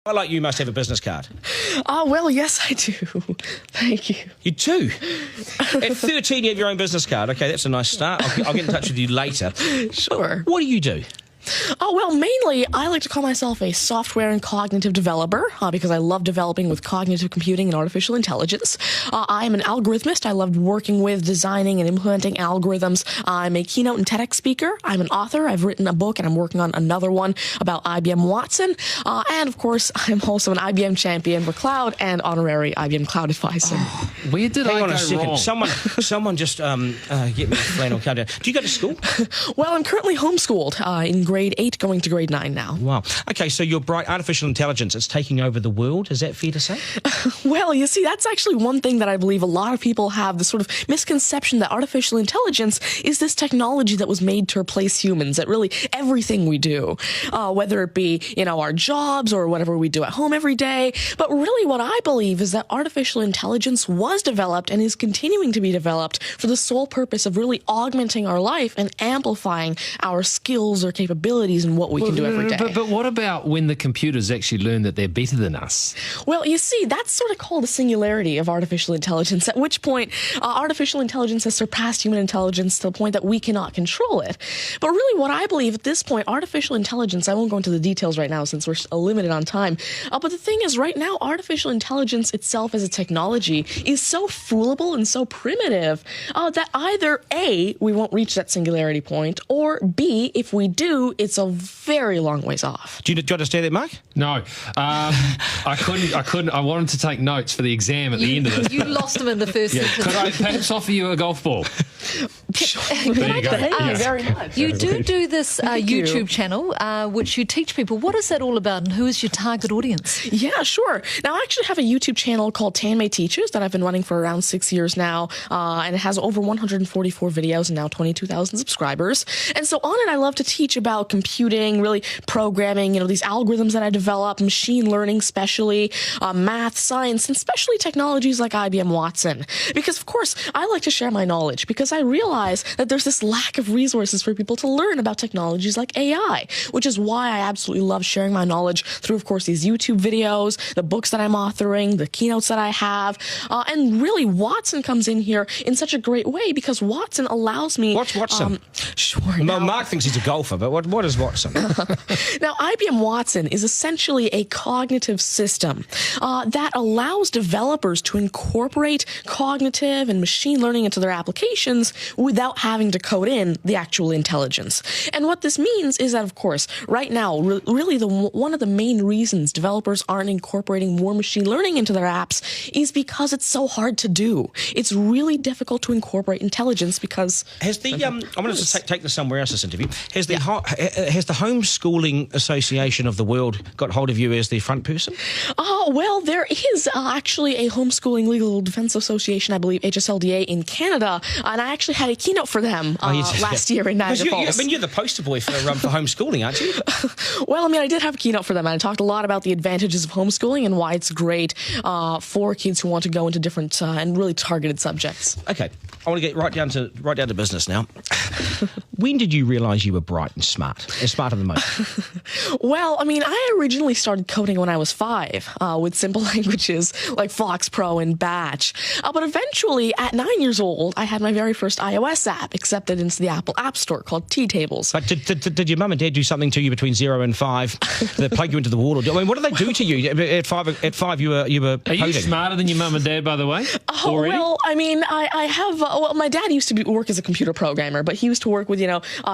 Like you must have a business card. Well, yes, I do. Thank you. You do? At 13, you have your own business card. Okay, that's a nice start. I'll get in touch with you later. Sure. What do you do? Well, mainly, I like to call myself a software and cognitive developer because I love developing with cognitive computing and artificial intelligence. I am an algorithmist. I love working with, designing, and implementing algorithms. I'm a keynote and TEDx speaker. I'm an author. I've written a book, and I'm working on another one about IBM Watson. And, of course, I'm also an IBM champion for cloud and honorary IBM cloud advisor. Where did Hang I on go a second. wrong? Someone just get me a flannel countdown. Do you go to school? Well, I'm currently homeschooled in grade 8, going to grade 9 now. Wow. Okay, so your bright artificial intelligence, it's taking over the world. Is that fair to say? Well, you see, that's actually one thing that I believe a lot of people have, this sort of misconception that artificial intelligence is this technology that was made to replace humans at really everything we do, whether it be, our jobs or whatever we do at home every day. But really what I believe is that artificial intelligence was developed and is continuing to be developed for the sole purpose of really augmenting our life and amplifying our skills or capabilities and what we can do every day. But what about when the computers actually learn that they're better than us? Well, you see, that's sort of called a singularity of artificial intelligence, at which point artificial intelligence has surpassed human intelligence to the point that we cannot control it. But really what I believe at this point, artificial intelligence, I won't go into the details right now since we're limited on time, but the thing is right now, artificial intelligence itself as a technology is so foolable and so primitive that either A, we won't reach that singularity point, or B, if we do, it's a very long ways off. Do you understand that, Mark? No. I couldn't. I wanted to take notes for the exam at the end of this. You lost them in the first sentence. Could I perhaps offer you a golf ball? There you go. Thank you very much. You do this YouTube channel, which you teach people. What is that all about, and who is your target audience? Yeah, sure. Now, I actually have a YouTube channel called Tanmay Teaches that I've been running for around 6 years now, and it has over 144 videos and now 22,000 subscribers. And so on it, I love to teach about computing, really programming, these algorithms that I develop, machine learning especially, math, science, and especially technologies like IBM Watson. Because, of course, I like to share my knowledge because I realize that there's this lack of resources for people to learn about technologies like AI, which is why I absolutely love sharing my knowledge through, of course, these YouTube videos, the books that I'm authoring, the keynotes that I have, and really Watson comes in here in such a great way because Watson allows me... What's Watson? Sure. Mark thinks he's a golfer, but what is Watson? Now, IBM Watson is essentially a cognitive system that allows developers to incorporate cognitive and machine learning into their applications without having to code in the actual intelligence. And what this means is that, of course, right now, really one of the main reasons developers aren't incorporating more machine learning into their apps is because it's so hard to do. It's really difficult to incorporate intelligence because... Has the I'm going to take this somewhere else, this interview. Has the Homeschooling Association of the World got hold of you as the front person? Well, there is actually a Homeschooling Legal Defense Association, I believe, HSLDA in Canada, and I actually had a keynote for them last year in Niagara Falls. You're the poster boy for homeschooling, aren't you? Well, I did have a keynote for them, and I talked a lot about the advantages of homeschooling and why it's great for kids who want to go into different and really targeted subjects. Okay, I want to get right down to business now. When did you realise you were bright and smart, and smarter than most? Well, I originally started coding when I was 5 with simple languages like Fox Pro and Batch. But eventually, at 9 years old, I had my very first iOS app accepted into the Apple App Store called T-Tables. But did your mum and dad do something to you between 0 and 5 that plug you into the wall? What did they do to you? At 5, you were Are you smarter than your mum and dad, by the way? Already? Well, I have... my dad used to work as a computer programmer, but he used to work with,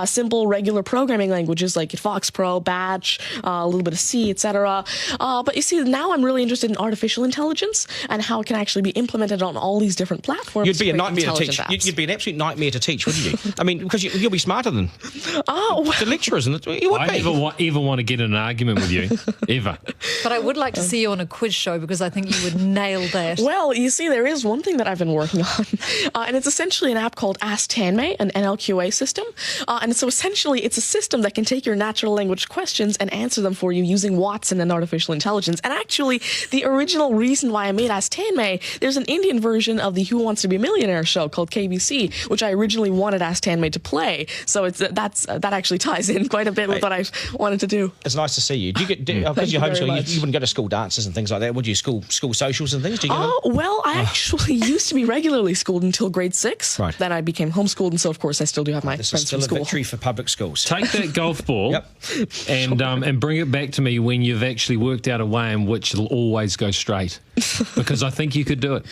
simple, regular programming languages like Fox Pro, Batch, a little bit of C, etc. But you see, now I'm really interested in artificial intelligence and how it can actually be implemented on all these different platforms. You'd be a nightmare to teach. You'd be an absolute nightmare to teach, wouldn't you? Because you'll be smarter than the lecturers. You would I never even want to get in an argument with you, ever. But I would like to see you on a quiz show because I think you would nail that. Well, you see, there is one thing that I've been working on, and it's essentially an app called Ask Tanmay, an NLQA system. And so essentially, it's a system system that can take your natural language questions and answer them for you using Watson and artificial intelligence. And actually, the original reason why I made Ask Tanmay, there's an Indian version of the Who Wants to Be a Millionaire show called KBC, which I originally wanted Ask Tanmay to play. So that actually ties in quite a bit with what I wanted to do. It's nice to see you. Do you get because you're homeschooling? You wouldn't go to school dances and things like that, would you? School socials and things. Do you go well, I actually used to be regularly schooled until grade 6. Right. Then I became homeschooled, and so of course I still do have my This is friends still from a school. victory for public schools. Take that golf ball Yep. and bring it back to me when you've actually worked out a way in which it'll always go straight. Because I think you could do it.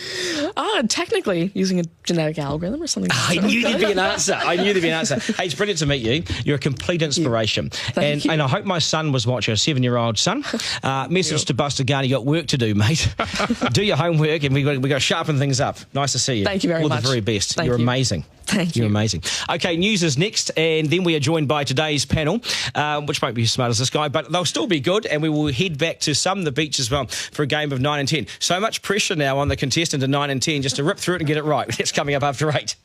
Technically, using a genetic algorithm or something. I knew there'd be an answer. Hey, it's brilliant to meet you. You're a complete inspiration. Thank you. And I hope my son was watching, a 7-year-old son. Message to Buster Garner, you got work to do, mate. Do your homework, and we got to sharpen things up. Nice to see you. Thank you very All much. the very best. Thank You're you. amazing. Thank you. You're amazing. Okay, news is next, and then we are joined by today's panel, which won't be as smart as this guy, but they'll still be good, and we will head back to the beach as well for a game of 9 and 10. So much pressure now on the contestant in 9 and 10 just to rip through it and get it right. That's coming up after 8.